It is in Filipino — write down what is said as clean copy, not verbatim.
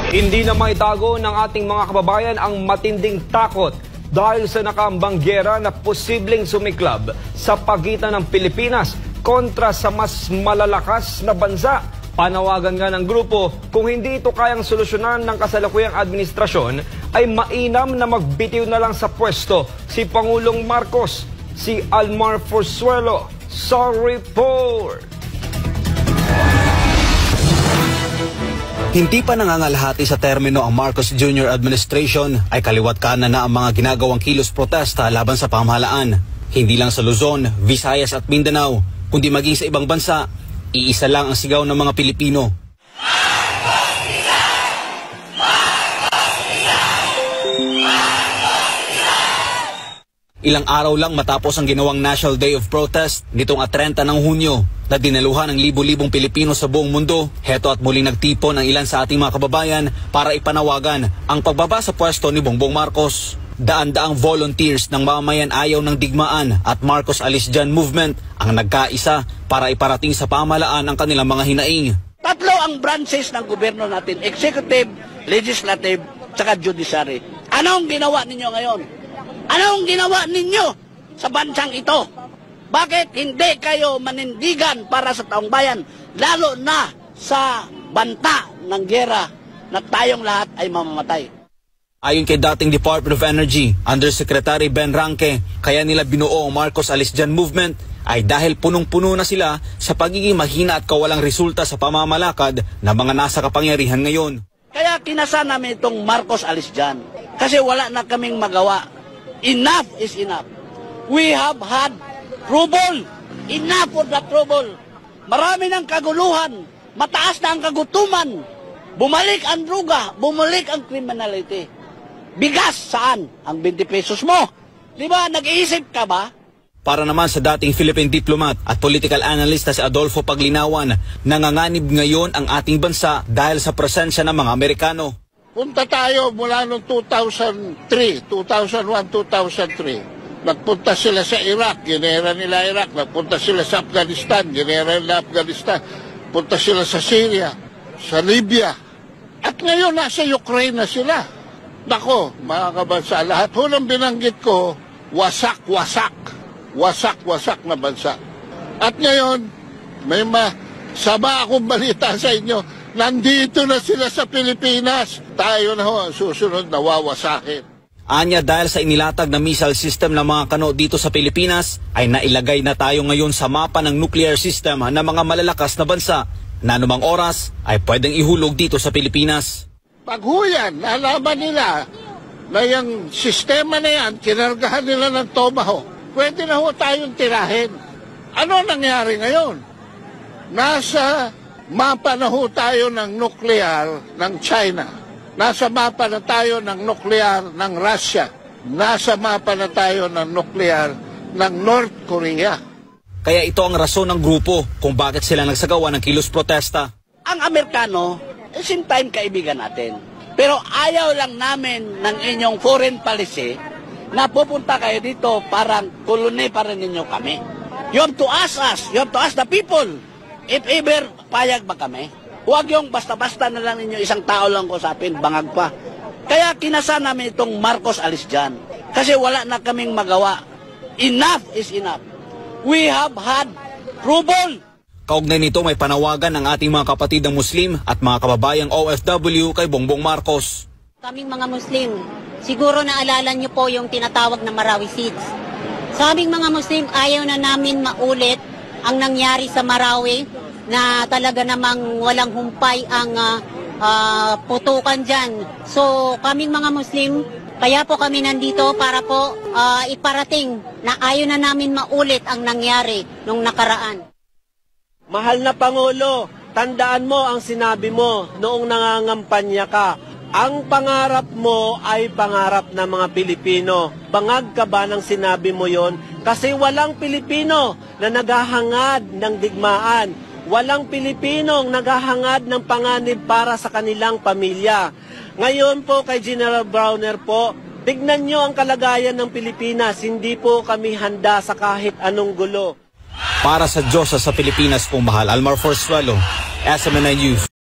Hindi na maitago ng ating mga kababayan ang matinding takot dahil sa nakaambang giyera na posibleng sumiklab sa pagitan ng Pilipinas kontra sa mas malalakas na bansa. Panawagan nga ng grupo, kung hindi ito kayang solusyonan ng kasalukuyang administrasyon, ay mainam na magbitiw na lang sa pwesto si Pangulong Marcos. Si Almar Forzuelo sa report. Hindi pa nangangalahati sa termino ang Marcos Jr. administration ay kaliwat kanan na ang mga ginagawang kilos protesta laban sa pamahalaan. Hindi lang sa Luzon, Visayas at Mindanao, kundi maging sa ibang bansa, iisa lang ang sigaw ng mga Pilipino. Ilang araw lang matapos ang ginawang National Day of Protest nitong 30 ng Hunyo na dinaluhan ng libo-libong Pilipino sa buong mundo, heto at muling nagtipon ang ilan sa ating mga kababayan para ipanawagan ang pagbaba sa pwesto ni Bongbong Marcos. Daan-daang volunteers ng mamamayan ayaw ng digmaan at Marcos Alis Dyan movement ang nagkaisa para iparating sa pamahalaan ang kanilang mga hinaing. Tatlo ang branches ng gobyerno natin, executive, legislative, saka judiciary. Anong ginawa ninyo ngayon? Anong ginawa ninyo sa bansang ito? Bakit hindi kayo manindigan para sa taong bayan, lalo na sa banta ng giyera na tayong lahat ay mamamatay? Ayon kay dating Department of Energy, Undersecretary Ben Ranque, kaya nila binuo ang Marcos Alis Dyan movement ay dahil punong-puno na sila sa pagiging mahina at kawalang resulta sa pamamalakad ng mga nasa kapangyarihan ngayon. Kaya kinasa namin itong Marcos Alis Dyan kasi wala na kaming magawa. Enough is enough. We have had trouble. Enough for the trouble. Marami ng kaguluhan. Mataas na ang kagutuman. Bumalik ang druga. Bumalik ang criminality. Bigas saan? Ang 20 pesos mo. Di ba? Nag-iisip ka ba? Para naman sa dating Philippine diplomat at political analyst na si Adolfo Paglinawan, nanganganib ngayon ang ating bansa dahil sa presensya ng mga Amerikano. Punta tayo mula noong 2001, 2003. Nagpunta sila sa Iraq, ginera nila Iraq. Nagpunta sila sa Afghanistan, ginera nila Afghanistan. Punta sila sa Syria, sa Libya. At ngayon nasa Ukraine na sila. Nako, mga kabansa, lahat ho ng binanggit ko, wasak-wasak. Wasak-wasak na bansa. At ngayon, may masama akong balita sa inyo. Nandito na sila sa Pilipinas. Tayo na ho ang susunod na wawasakin. Anya, dahil sa inilatag na missile system ng mga Kano dito sa Pilipinas, ay nailagay na tayo ngayon sa mapa ng nuclear system ng mga malalakas na bansa na anumang oras ay pwedeng ihulog dito sa Pilipinas. Pag huyan, nalaman nila na yung sistema na yan, kinargahan nila ng Tomahawk, pwede na ho tayong tirahin. Ano nangyari ngayon? Nasa mapa na ho tayo ng nuclear ng China. Nasa mapa na tayo ng nuclear ng Russia. Nasa mapa na tayo ng nuclear ng North Korea. Kaya ito ang rason ng grupo kung bakit sila nagsagawa ng kilos protesta. Ang Amerikano, same time kaibigan natin. Pero ayaw lang namin ng inyong foreign policy na pupunta kayo dito parang koloni pa rin ninyo kami. You have to ask us. You have to ask the people. If ever, payag ba kami? Huwag yung basta-basta na lang ninyo isang tao lang kusapin, bangag pa. Kaya kinasa namin itong Marcos Alis Dyan. Kasi wala na kaming magawa. Enough is enough. We have had trouble. Kaugnay nito may panawagan ng ating mga kapatid ng Muslim at mga kababayang OFW kay Bongbong Marcos. Kaming mga Muslim, siguro naalala niyo po yung tinatawag na Marawi Seeds. Sa aming mga Muslim, ayaw na namin maulit ang nangyari sa Marawi na talaga namang walang humpay ang putukan dyan. So kaming mga Muslim, kaya po kami nandito para po iparating na ayaw na namin maulit ang nangyari nung nakaraan. Mahal na Pangulo, tandaan mo ang sinabi mo noong nangangampanya ka. Ang pangarap mo ay pangarap ng mga Pilipino. Bangag ka ba ng sinabi mo yon? Kasi walang Pilipino na naghahangad ng digmaan. Walang Pilipinong naghahangad ng panganib para sa kanilang pamilya. Ngayon po kay General Browner po, tignan nyo ang kalagayan ng Pilipinas. Hindi po kami handa sa kahit anong gulo. Para sa Diyos sa Pilipinas pong mahal, Almar Forzuelo, SMNI News.